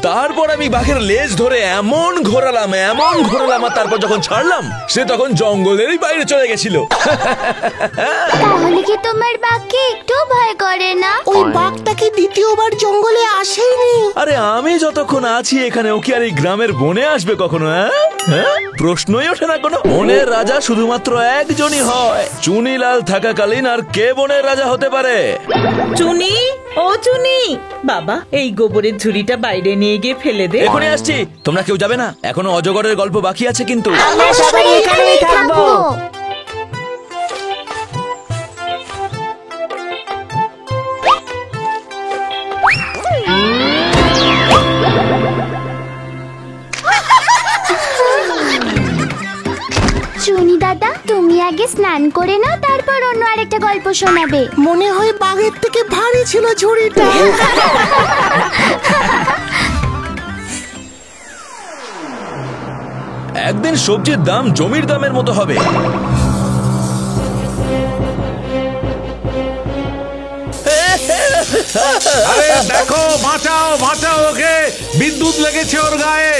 তারপর আমি বাঘের লেজ ধরে এমন ঘোরালাম আর তারপর যখন ছাড়লাম সে তখন জঙ্গলেরই বাইরে চলে গেছিল। তাহলে কি তোমার বাঘকে একটু ভয় করে না? ওই বাঘটা কি দ্বিতীয়বার জঙ্গলে আসেনি? আরে আমি যতক্ষণ আছি এখানে, ও কি আর এই গ্রামের বনে আসবে কখনো? প্রশ্নই ওঠে না কোনো। বনের রাজা শুধুমাত্র একজনই হয়, চুনিলাল থাকাকালীন। আর কে বনের রাজা হতে পারে? চুনি, ও চুনি, বাবা এই গোবরের ঝুড়িটা বাইরে নিয়ে গিয়ে ফেলে দে। এখনই আসছি। তোমরা কেউ যাবে না, এখনো অজগরের গল্প বাকি আছে কিন্তু। আমরা সবাই এখানেই থাকবো। চুনি দাদা, তুমি আগে স্নান করে নাও, তারপর অন্য আরেকটা গল্প শোনাবে। মনে হয় বাঘের থেকে ভারী ছিল ঝুড়িটা। একদিন সবজির দাম জমির দামের মতো হবে। আরে দেখো, বাঁচাও বাঁচাও ওকে, বিদ্যুৎ লেগেছে ওর গায়ে।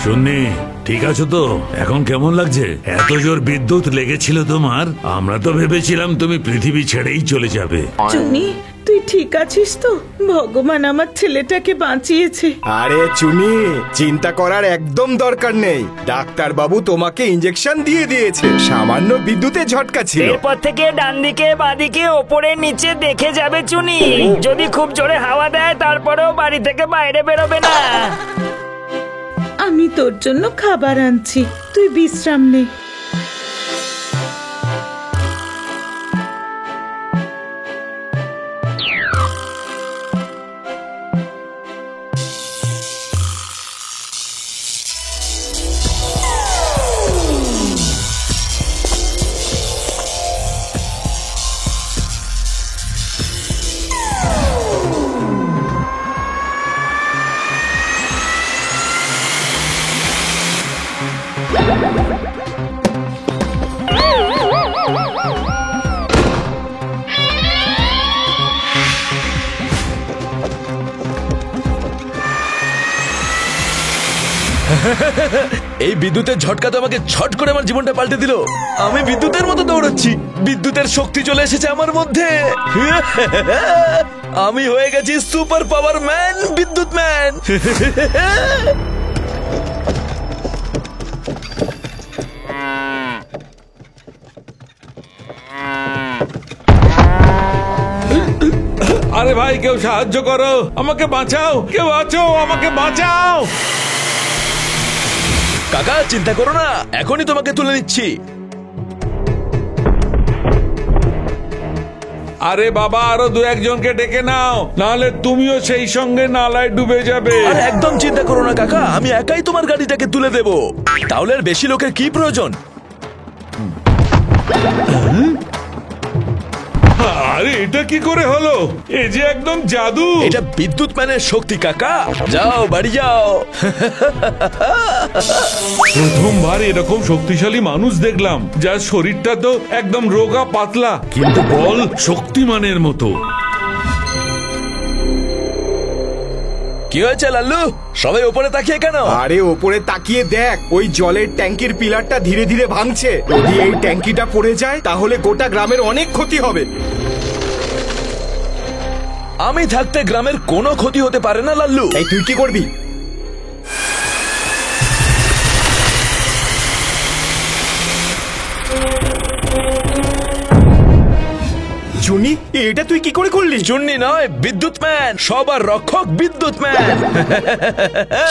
শুননি, ঠিক আছো তো? এখন কেমন লাগছে? এত জোর বিদ্যুৎ লেগেছিল তোমার, আমরা তো ভেবেছিলাম তুমি পৃথিবী ছেড়েই চলে যাবে। চুনি, তুই ঠিক আছিস তো? ভগবান আমার ছেলেটাকে বাঁচিয়েছে। আরে চুনি, চিন্তা করার একদম দরকার নেই। ডাক্তার বাবু তোমাকে ইনজেকশন দিয়ে দিয়েছে, সামান্য বিদ্যুতের ঝটকা ছিল। এরপর থেকে ডান দিকে বাঁ দিকে ওপরে নিচে দেখে যাবে চুনি। যদি খুব জোরে হাওয়া দেয় তারপরেও বাড়ি থেকে বাইরে বেরোবে না। আমি তোর জন্য খাবার আনছি, তুই বিশ্রাম নে। এই বিদ্যুতের ঝটকা তো আমাকে ছট করে আমার জীবনটা পাল্টে দিল। আমি বিদ্যুতের মতো দৌড়াচ্ছি, বিদ্যুতের শক্তি চলে এসেছে আমার মধ্যে। আমি হয়ে গেছি সুপার পাওয়ার ম্যান, বিদ্যুৎ ম্যান। আরে ভাই, কেউ সাহায্য করো, আমাকে বাঁচাও, কেউ আছো, আমাকে বাঁচাও। কাকা চিন্তা করো না, এখনই তোমাকে তুলে নিচ্ছি। আরে বাবা, আরো দু একজনকে ডেকে নাও, নাহলে তুমিও সেই সঙ্গে নালায় ডুবে যাবে। আরে একদম চিন্তা করো না কাকা, আমি একাই তোমার গাড়িটাকে তুলে দেব। তাহলে আর বেশি লোকের কি প্রয়োজন? আরে এটা কি করে হলো? এ যে একদম জাদু। এটা বিদ্যুৎ ম্যানের শক্তি কাকা। যাও বাড়ি যাও। প্রথমবার এরকম শক্তিশালী মানুষ দেখলাম, যার শরীরটা তো একদম রোগা পাতলা, কিন্তু বল শক্তিমানের মতো। কি হয়েছে লাল্লু, সবাই উপরে তাকিয়ে কেন? আরে ওপরে তাকিয়ে দেখ, ওই জলের ট্যাঙ্কির পিলারটা ধীরে ধীরে ভাঙছে। যদি এই ট্যাঙ্কিটা পড়ে যায় তাহলে গোটা গ্রামের অনেক ক্ষতি হবে। আমি থাকতে গ্রামের কোনো ক্ষতি হতে পারে না লাল্লু। এই তুই কি করবি? চুনি, এটা তুই কি করে করলি? চুন্নি নয়, বিদ্যুৎ ম্যান, সবার রক্ষক বিদ্যুৎ ম্যান।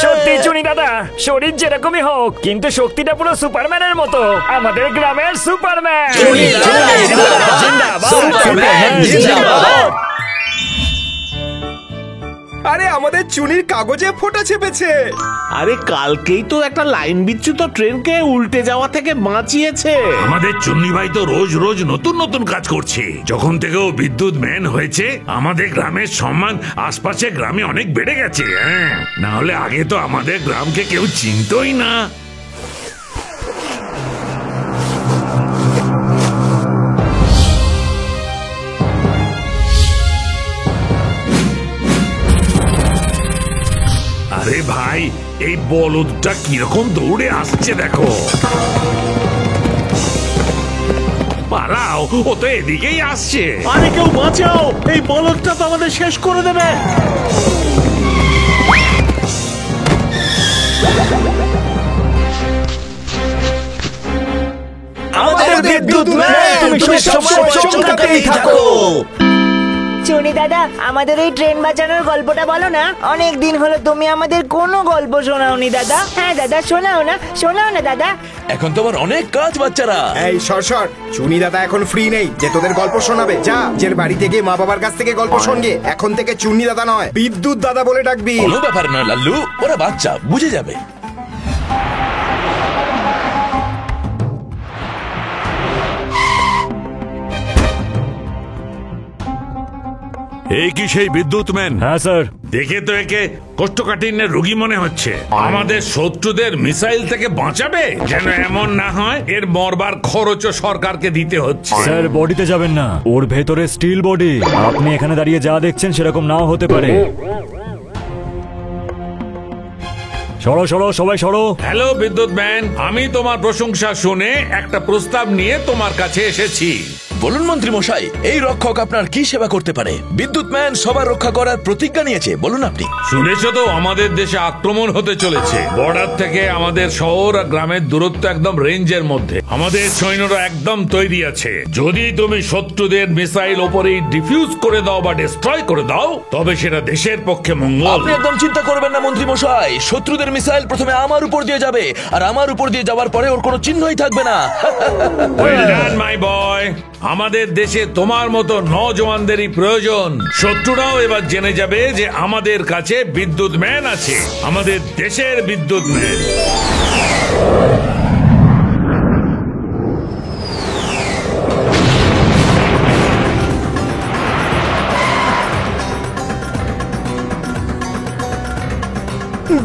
সত্যি চুনি দাদা, শরীর যেরকমই হোক কিন্তু শক্তিটা পুরো সুপারম্যানের মতো। আমাদের গ্রামের সুপারম্যান। জিন্দাবাদ। আরে আমাদের চুনির কাগজে ফোঁটা চেপেছে। আরে কালকেই তো একটা লাইন বিচ্যুত ট্রেনকে উল্টে যাওয়া থেকে বাঁচিয়েছে। আমাদের চুন্নি ভাই তো রোজ রোজ নতুন নতুন কাজ করছে। যখন থেকে ও বিদ্যুৎ ম্যান হয়েছে, আমাদের গ্রামের সম্মান আশপাশে গ্রামে অনেক বেড়ে গেছে। না হলে আগে তো আমাদের গ্রামকে কেউ চিনতই না। আরে ভাই, এই বলদটা কিরকম দৌড়ে আসছে দেখো। পালাও, ও তো এদিকেই আসছে। আরে কেউ বাঁচাও, এই বলদটা তো আমাদের শেষ করে দেবে। আমাদের বিদ্যুৎ ম্যান, তুমি সবসময় চমকাতেই থাকো। চুনি দাদা, আমাদের এই ট্রেন বাঁচানোর গল্পটা বলো না। অনেক দিন হলো তুমি আমাদের কোনো গল্প শোনাওনি দাদা। হ্যাঁ দাদা, শোনাও না দাদা। এখন তোমার অনেক কাজ বাচ্চারা। এই সর, চুনি দাদা এখন ফ্রি নেই যে তোদের গল্প শোনাবে। যা, নিজের বাড়িতে গিয়ে মা বাবার কাছ থেকে গল্প শোনগে। এখন থেকে চুনি দাদা নয়, বিদ্যুৎ দাদা বলে ডাকবি। কোনো ব্যাপার নয় লাল্লু, ওরা বাচ্চা, বুঝে যাবে। এই কি সেই বিদ্যুৎ ম্যান? হ্যাঁ স্যার। দেখে তো একে কোষ্ঠকাঠিন্যের রোগী মনে হচ্ছে। আমাদের শত্রুদের মিসাইল থেকে বাঁচাবে, যেন এমন না হয় এর মরবার খরচও সরকারকে দিতে হচ্ছে। স্যার, বডিতে যাবেন না, ওর ভেতরে স্টিল বডি। আপনি এখানে দাঁড়িয়ে যা দেখছেন সেরকম নাও হতে পারে। সরো সরো, সবাই সরো। হ্যালো বিদ্যুৎ ম্যান, আমি তোমার প্রশংসা শুনে একটা প্রস্তাব নিয়ে তোমার কাছে এসেছি। বলুন মন্ত্রী মশাই, এই রক্ষক আপনার কি সেবা করতে পারে? বিদ্যুৎ ম্যান সবার রক্ষা করার প্রতিজ্ঞা নিয়েছে, বলুন আপনি। শুনেছো তো, আমাদের দেশে আক্রমণ হতে চলেছে। বর্ডার থেকে আমাদের শহর আর গ্রামের দূরত্ব একদম রেঞ্জের মধ্যে। আমাদের সৈন্যরা একদম তৈরি আছে। যদি তুমি শত্রুদের মিসাইল ওপরেই ডিফিউজ করে দাও বা ডিস্ট্রয় করে দাও, তবে সেটা দেশের পক্ষে মঙ্গল। আপনি একদম চিন্তা করবেন না মন্ত্রী মশাই, শত্রুদের মিসাইল প্রথমে আমার উপর দিয়ে যাবে, আর আমার উপর দিয়ে যাওয়ার পরে ওর কোনো চিহ্নই থাকবে না। Well done, my boy. আমাদের দেশে তোমার মতো নজওয়ানদেরই প্রয়োজন। শত্রুরাও এবার জেনে যাবে যে আমাদের কাছে বিদ্যুৎ ম্যান আছে, আমাদের দেশের বিদ্যুৎ ম্যান।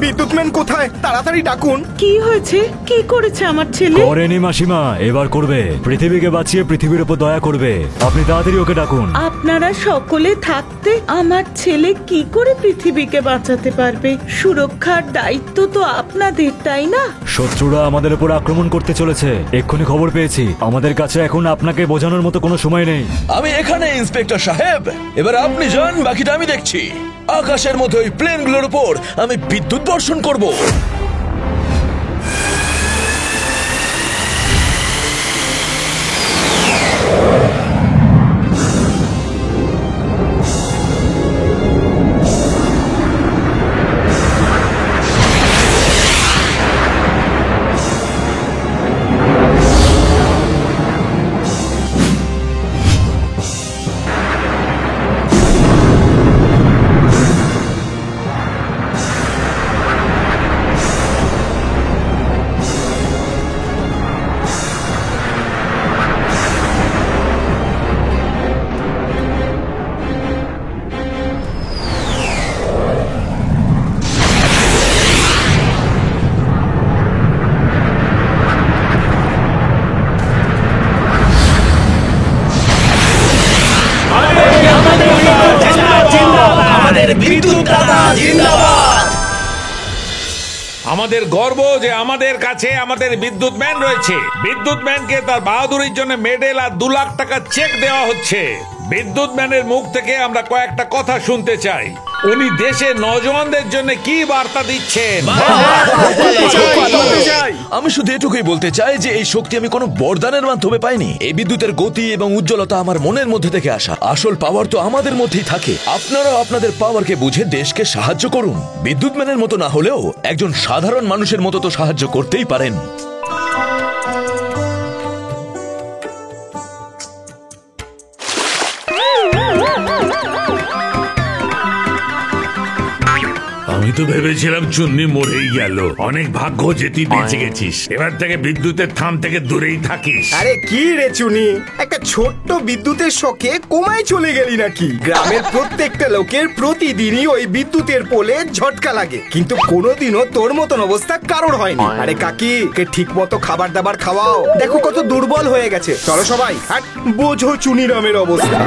বিদ্যুৎ ম্যান কোথায়? তাড়াতাড়ি ডাকুন। কি হয়েছে? কি করেছে আমার ছেলে? করেনি মাসিমা, এবার করবে। পৃথিবীকে বাঁচিয়ে পৃথিবীর উপর দয়া করবে। আপনি তাড়াতাড়ি ওকে ডাকুন। আপনারা সকলে থাকতে আমার ছেলে কি করে পৃথিবীকে বাঁচাতে পারবে? সুরক্ষার দায়িত্ব তো আপনাদের, তাই না? শত্রুরা আমাদের উপর আক্রমণ করতে চলেছে, এক্ষুনি খবর পেয়েছি। আমাদের কাছে এখন আপনাকে বোঝানোর মতো কোনো সময় নেই। আমি এখানে ইন্সপেক্টর সাহেব, এবার আপনি যান, বাকিটা আমি দেখছি। আকাশের মধ্যে ওই প্লেনগুলোর উপর আমি বিদ্যুৎ বর্ষণ করব। আমাদের গর্ব যে আমাদের কাছে আমাদের বিদ্যুৎ ম্যান রয়েছে। বিদ্যুৎ ম্যানকে তার বাহাদুরির জন্য মেডেল আর 2 লাখ টাকা চেক দেওয়া হচ্ছে। বিদ্যুৎ ম্যানের মুখ থেকে আমরা কয়েকটা কথা শুনতে চাই। উনি দেশের নজওয়ানদের জন্য কি বার্তা দিচ্ছেন? আমি শুধু এটুকুই বলতে চাই যে এই শক্তি আমি কোনো বরদানের মাধ্যমে পাইনি। এই বিদ্যুতের গতি এবং উজ্জ্বলতা আমার মনের মধ্যে থেকে আসা। আসল পাওয়ার তো আমাদের মধ্যেই থাকে। আপনারাও আপনাদের পাওয়ারকে বুঝে দেশকে সাহায্য করুন। বিদ্যুৎ ম্যানের মতো না হলেও একজন সাধারণ মানুষের মতো তো সাহায্য করতেই পারেন। আমি তো ভেবেছিলাম চুন্নি মরেই গেল। অনেক ভাগ্য যে তুই বেঁচে গেছিস। এবার থেকে বিদ্যুতের থাম থেকে দূরেই থাকিস। আরে কি রে চুনি, একটা ছোট্ট বিদ্যুতের শখে কোমায় চলে গেলি নাকি? গ্রামের প্রত্যেকটা লোকের প্রতিদিনই ওই বিদ্যুতের পোলে ঝটকা লাগে, কিন্তু কোনোদিনও তোর মতন অবস্থা কারোর হয়নি। আরে কাকি, কে ঠিক মতো খাবার দাবার খাওয়াও, দেখো কত দুর্বল হয়ে গেছে। চলো সবাই, বোঝো চুনিরামের অবস্থা।